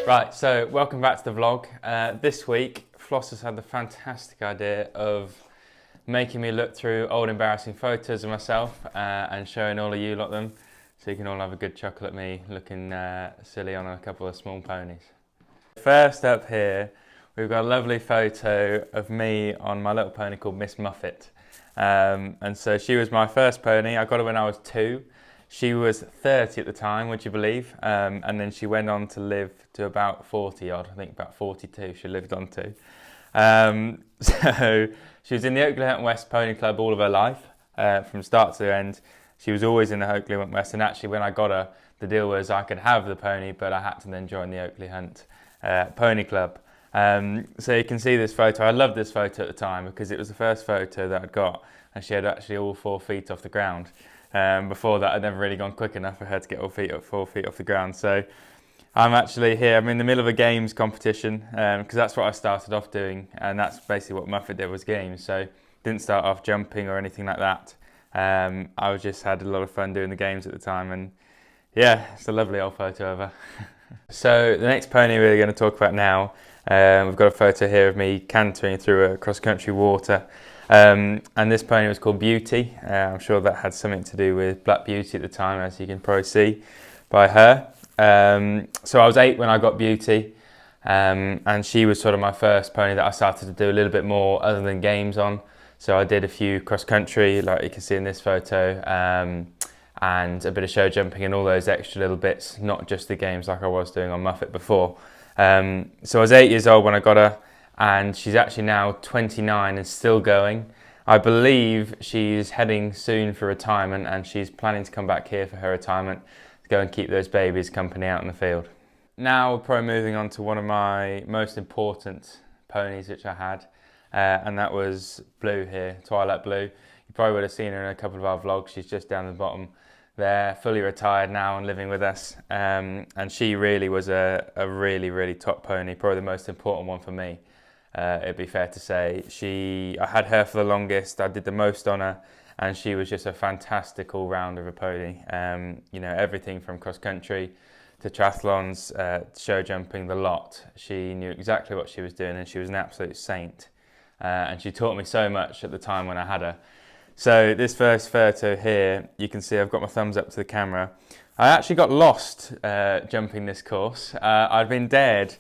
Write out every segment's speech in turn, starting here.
Right, so welcome back to the vlog. This week, Floss has had the fantastic idea of making me look through old embarrassing photos of myself and showing all of you lot them, so you can all have a good chuckle at me looking silly on a couple of small ponies. First up here, we've got a lovely photo of me on my little pony called Miss Muffet. And so she was my first pony. I got her when I was 2. She was 30 at the time, would you believe? And then she went on to live to about 40 odd, I think about 42 she lived on to. So she was in the Oakley Hunt West Pony Club all of her life, from start to end. She was always in the Oakley Hunt West, and actually when I got her, the deal was I could have the pony, but I had to then join the Oakley Hunt Pony Club. So you can see this photo. I loved this photo at the time because it was the first photo that I'd got, and she had actually all 4 feet off the ground. Before that, I'd never really gone quick enough for her to get all 4 feet off the ground. So I'm actually here. I'm in the middle of a games competition because that's what I started off doing, and that's basically what Muffet did, was games. So didn't start off jumping or anything like that. I just had a lot of fun doing the games at the time, and yeah, it's a lovely old photo of her. So the next pony we're going to talk about now, we've got a photo here of me cantering through a cross-country water. And this pony was called Beauty. I'm sure that had something to do with Black Beauty at the time, as you can probably see by her. So I was 8 when I got Beauty, and she was sort of my first pony that I started to do a little bit more other than games on. So I did a few cross-country, like you can see in this photo, and a bit of show jumping and all those extra little bits, not just the games like I was doing on Muffet before. So I was 8 years old when I got her, and she's actually now 29 and still going. I believe she's heading soon for retirement, and she's planning to come back here for her retirement to go and keep those babies company out in the field. Now we're probably moving on to one of my most important ponies which I had, and that was Blue here, Twilight Blue. You probably would have seen her in a couple of our vlogs. She's just down the bottom there, fully retired now and living with us, and she really was a really top pony, probably the most important one for me. It'd be fair to say. I had her for the longest, I did the most on her, and she was just a fantastic all-rounder of a pony. You know, everything from cross-country to triathlons, show jumping, the lot. She knew exactly what she was doing, and she was an absolute saint. And she taught me so much at the time when I had her. So this first photo here, you can see I've got my thumbs up to the camera. I actually got lost jumping this course. I'd been dared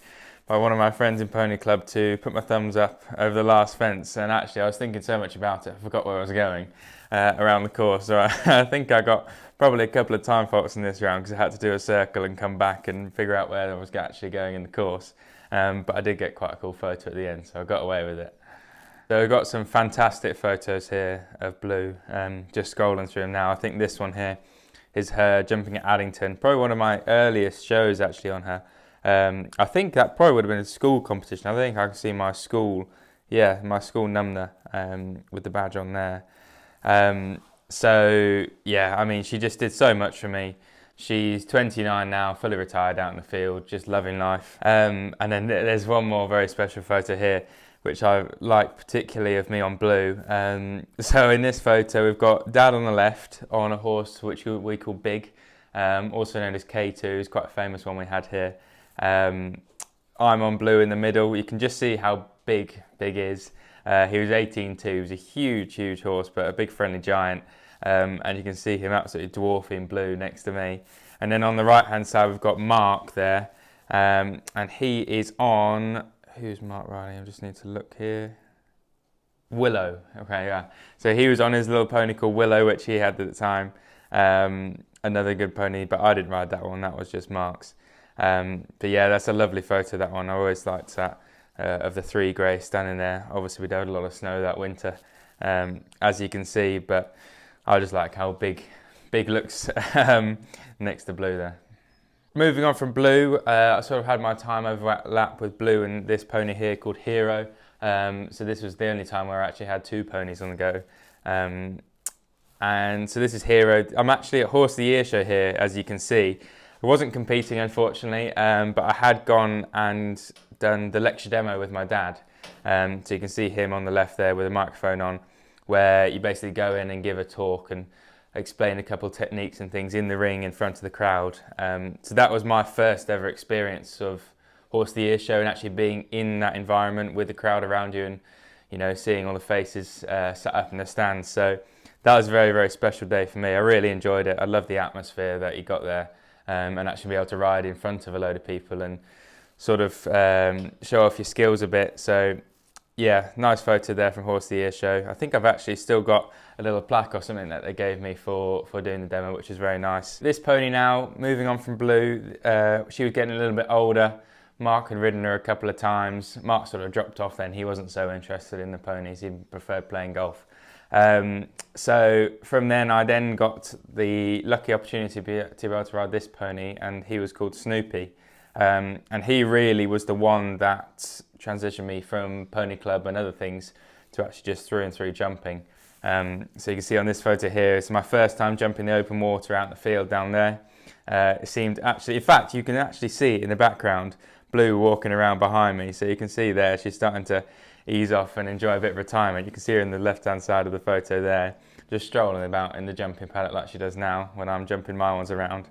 by one of my friends in Pony Club to put my thumbs up over the last fence, and actually I was thinking so much about it, I forgot where I was going around the course. So I think I got probably a couple of time faults in this round because I had to do a circle and come back and figure out where I was actually going in the course. But I did get quite a cool photo at the end, so I got away with it. So we've got some fantastic photos here of Blue, just scrolling through them now. I think this one here is her jumping at Addington, probably one of my earliest shows actually on her. I think that probably would have been a school competition. I think I can see my school, my school number with the badge on there. So yeah, I mean, she just did so much for me. She's 29 now, fully retired out in the field, just loving life. And then there's one more very special photo here, which I like particularly of me on Blue. So in this photo, we've got Dad on the left on a horse which we call Big, also known as K2, is quite a famous one we had here. I'm on Blue in the middle. You can just see how big is. He was 18 too. He was a huge horse, but a big friendly giant. And you can see him absolutely dwarfing Blue next to me. And then on the right hand side, we've got Mark there. And he is on, who's Mark riding? I just need to look here. Willow. Okay, yeah. So he was on his little pony called Willow, which he had at the time. Another good pony, but I didn't ride that one. That was just Mark's. But yeah, that's a lovely photo, that one. I always liked that, of the 3 grey standing there. Obviously we had a lot of snow that winter, as you can see, but I just like how big looks next to Blue there. Moving on from Blue, I sort of had my time overlap with Blue and this pony here called Hiro. So this was the only time where I actually had 2 ponies on the go. And so this is Hiro. I'm actually at Horse of the Year show here, as you can see. I wasn't competing, unfortunately, but I had gone and done the lecture demo with my dad. So you can see him on the left there with a microphone on, where you basically go in and give a talk and explain a couple of techniques and things in the ring in front of the crowd. So that was my first ever experience of Horse of the Year show and actually being in that environment with the crowd around you and, you know, seeing all the faces set up in the stands. So that was a very, very special day for me. I really enjoyed it. I loved the atmosphere that you got there, and actually be able to ride in front of a load of people and sort of show off your skills a bit. So yeah, nice photo there from Horse of the Year show. I think I've actually still got a little plaque or something that they gave me for doing the demo, which is very nice. This pony now, moving on from Blue, she was getting a little bit older. Mark had ridden her a couple of times. Mark sort of dropped off then. He wasn't so interested in the ponies. He preferred playing golf. So from then I then got the lucky opportunity to be able to ride this pony, and he was called Snoopy. And he really was the one that transitioned me from pony club and other things to actually just through and through jumping. So you can see on this photo here, it's my first time jumping the open water out in the field down there. It seemed actually, in fact, you can actually see in the background Blue walking around behind me. So you can see there, she's starting to ease off and enjoy a bit of retirement. You can see her in the left-hand side of the photo there, just strolling about in the jumping paddock like she does now when I'm jumping my ones around.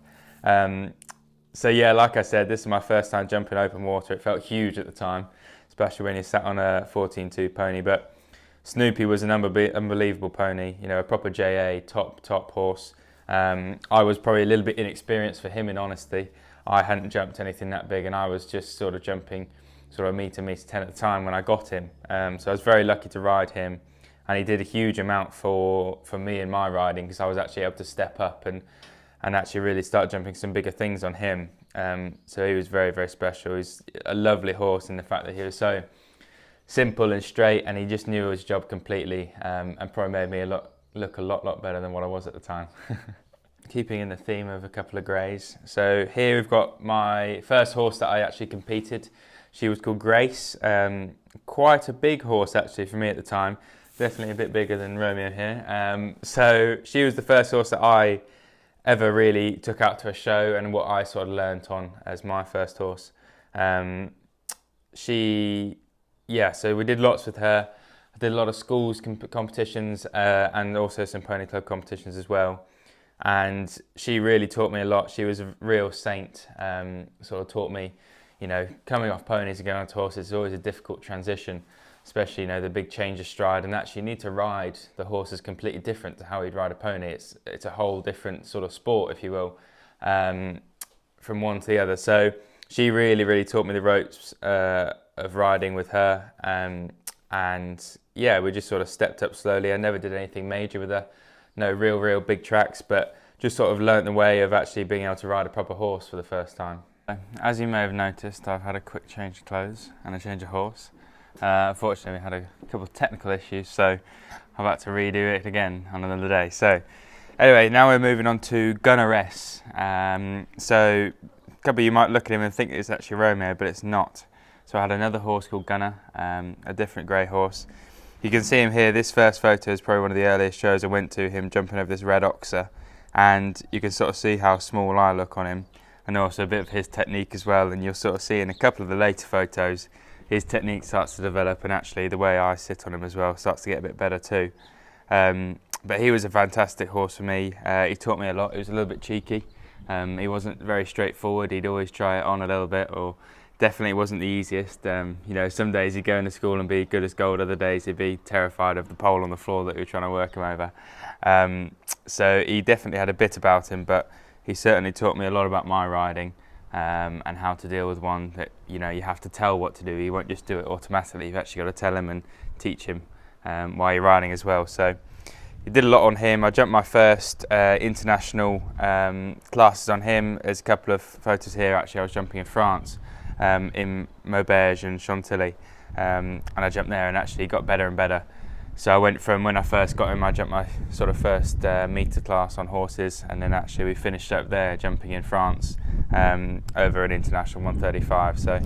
So yeah, like I said, this is my first time jumping open water. It felt huge at the time, especially when you sat on a 14-2 pony. But Snoopy was an unbelievable pony, you know, a proper JA, top horse. I was probably a little bit inexperienced for him, in honesty. I hadn't jumped anything that big, and I was just sort of jumping sort of metre 10 at the time when I got him. So I was very lucky to ride him, and he did a huge amount for me in my riding, because I was actually able to step up and actually really start jumping some bigger things on him. So he was very, very special. He's a lovely horse in the fact that he was so simple and straight, and he just knew his job completely, and probably made me look a lot better than what I was at the time. Keeping in the theme of a couple of greys. So here we've got my first horse that I actually competed. She was called Grace. Quite a big horse actually for me at the time. Definitely a bit bigger than Romeo here. So she was the first horse that I ever really took out to a show, and what I sort of learnt on as my first horse. So we did lots with her. I did a lot of schools competitions and also some pony club competitions as well. And she really taught me a lot. She was a real saint. Sort of taught me, you know, coming off ponies and going on to horses is always a difficult transition, especially, you know, the big change of stride, and actually you need to ride the horses completely different to how you'd ride a pony. It's a whole different sort of sport, if you will, from one to the other. So she really taught me the ropes of riding with her, and yeah, we just sort of stepped up slowly. I never did anything major with her, no real big tracks, but just sort of learnt the way of actually being able to ride a proper horse for the first time. As you may have noticed, I've had a quick change of clothes and a change of horse. Unfortunately, we had a couple of technical issues, so I've had to redo it again on another day. So anyway, now we're moving on to Gunner S. So a couple of you might look at him and think it's actually Romeo, but it's not. So I had another horse called Gunner, a different grey horse. You can see him here. This first photo is probably one of the earliest shows I went to, him jumping over this red oxer, and you can sort of see how small I look on him, and also a bit of his technique as well. And you'll sort of see in a couple of the later photos his technique starts to develop, and actually the way I sit on him as well starts to get a bit better too. But he was a fantastic horse for me. He taught me a lot. He was a little bit cheeky. He wasn't very straightforward. He'd always try it on a little bit, or definitely wasn't the easiest. You know, some days he'd go into school and be good as gold, other days he'd be terrified of the pole on the floor that we were trying to work him over. So he definitely had a bit about him, but he certainly taught me a lot about my riding, and how to deal with one that, you know, you have to tell what to do. You won't just do it automatically. You've actually got to tell him and teach him while you're riding as well. So he did a lot on him. I jumped my first international classes on him. There's a couple of photos here. Actually, I was jumping in France, in Maubeuge and Chantilly, and I jumped there and actually got better and better. So I went from when I first got him, I jumped my sort of first metre class on horses, and then actually we finished up there jumping in France over an international 135. So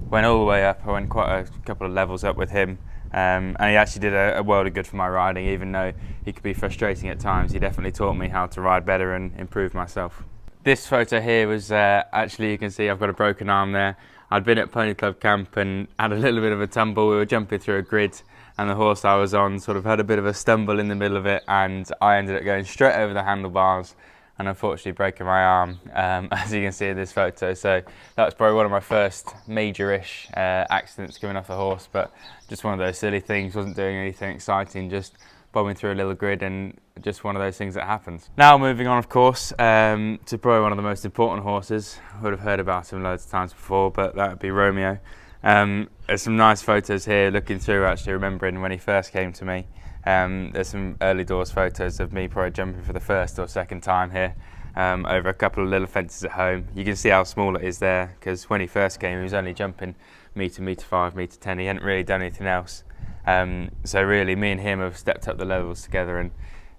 went all the way up. I went quite a couple of levels up with him, and he actually did a world of good for my riding. Even though he could be frustrating at times, he definitely taught me how to ride better and improve myself. This photo here was actually, you can see I've got a broken arm there. I'd been at Pony Club camp and had a little bit of a tumble. We were jumping through a grid, and the horse I was on sort of had a bit of a stumble in the middle of it, and I ended up going straight over the handlebars and unfortunately breaking my arm, as you can see in this photo. So that was probably one of my first major-ish accidents coming off the horse, but just one of those silly things. Wasn't doing anything exciting, just bombing through a little grid, and just one of those things that happens. Now moving on, of course, to probably one of the most important horses. I would have heard about him loads of times before, but that would be Romeo. There's some nice photos here looking through, actually remembering when he first came to me. There's some early doors photos of me probably jumping for the first or second time here, over a couple of little fences at home. You can see how small it is there, because when he first came he was only jumping metre, metre 5, metre 10. He hadn't really done anything else. So really me and him have stepped up the levels together, and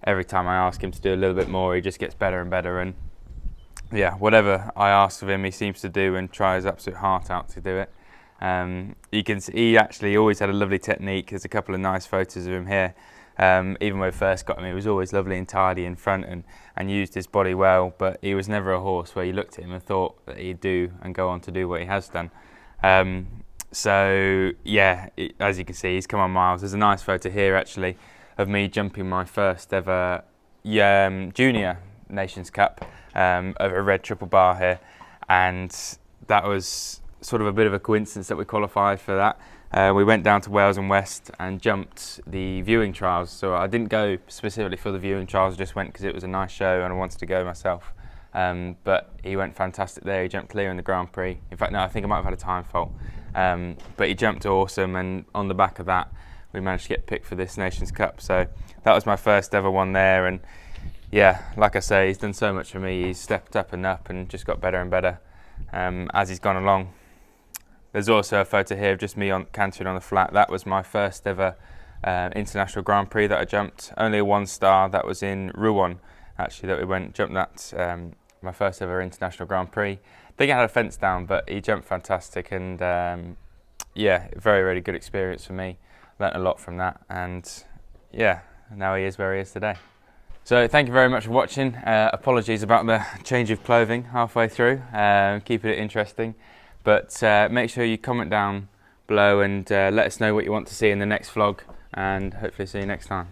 every time I ask him to do a little bit more he just gets better and better, and yeah, whatever I ask of him he seems to do and try his absolute heart out to do it. You can see he actually always had a lovely technique. There's a couple of nice photos of him here. Even when we first got him, he was always lovely and tidy in front, and used his body well, but he was never a horse where you looked at him and thought that he'd do and go on to do what he has done. So yeah, as you can see, he's come on miles. There's a nice photo here actually of me jumping my first ever junior Nations Cup over a red triple bar here, and that was sort of a bit of a coincidence that we qualified for that. We went down to Wales and West and jumped the viewing trials. So I didn't go specifically for the viewing trials, I just went because it was a nice show and I wanted to go myself. But he went fantastic there. He jumped clear in the Grand Prix. In fact, no, I think I might have had a time fault. But he jumped awesome, and on the back of that we managed to get picked for this Nations Cup. So that was my first ever one there, and yeah, like I say, he's done so much for me. He's stepped up and just got better and better as he's gone along. There's also a photo here of just me cantering on the flat. That was my first ever international Grand Prix that I jumped. Only a 1-star. That was in Rouen, actually, that we jumped that. My first ever international Grand Prix. I think I had a fence down, but he jumped fantastic, and yeah, very, very good experience for me. Learnt a lot from that, and yeah, now he is where he is today. So thank you very much for watching. Apologies about the change of clothing halfway through, keeping it interesting. But make sure you comment down below and let us know what you want to see in the next vlog, and hopefully see you next time.